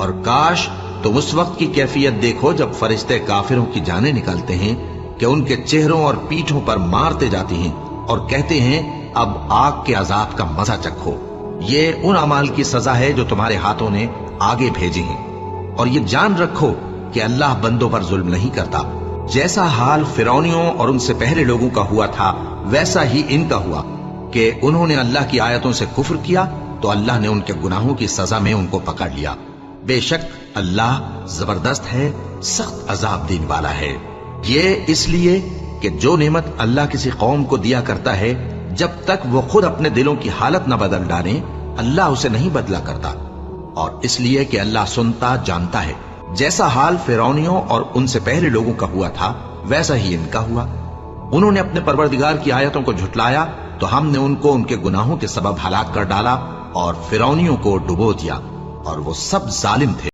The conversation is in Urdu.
اور کاش تم اس وقت کی کیفیت دیکھو جب فرشتے کافروں کی جانیں نکالتے ہیں کہ ان کے چہروں اور پیٹھوں پر مارتے جاتے ہیں اور کہتے ہیں اب آگ کے عذاب کا مزہ چکھو۔ یہ ان اعمال کی سزا ہے جو تمہارے ہاتھوں نے آگے بھیجے ہیں، اور یہ جان رکھو کہ اللہ بندوں پر ظلم نہیں کرتا۔ جیسا حال فرعونیوں اور ان سے پہلے لوگوں کا ہوا تھا ویسا ہی ان کا ہوا کہ انہوں نے اللہ کی آیتوں سے کفر کیا تو اللہ نے ان کے گناہوں کی سزا میں ان کو پکڑ لیا۔ بے شک اللہ زبردست ہے، سخت عذاب دینے والا ہے۔ یہ اس لیے کہ جو نعمت اللہ کسی قوم کو دیا کرتا ہے جب تک وہ خود اپنے دلوں کی حالت نہ بدل ڈالیں اللہ اسے نہیں بدلا کرتا، اور اس لیے کہ اللہ سنتا جانتا ہے۔ جیسا حال فرعونیوں اور ان سے پہلے لوگوں کا ہوا تھا ویسا ہی ان کا ہوا۔ انہوں نے اپنے پروردگار کی آیتوں کو جھٹلایا تو ہم نے ان کو ان کے گناہوں کے سبب ہلاک کر ڈالا اور فرعونیوں کو ڈبو دیا، اور وہ سب ظالم تھے۔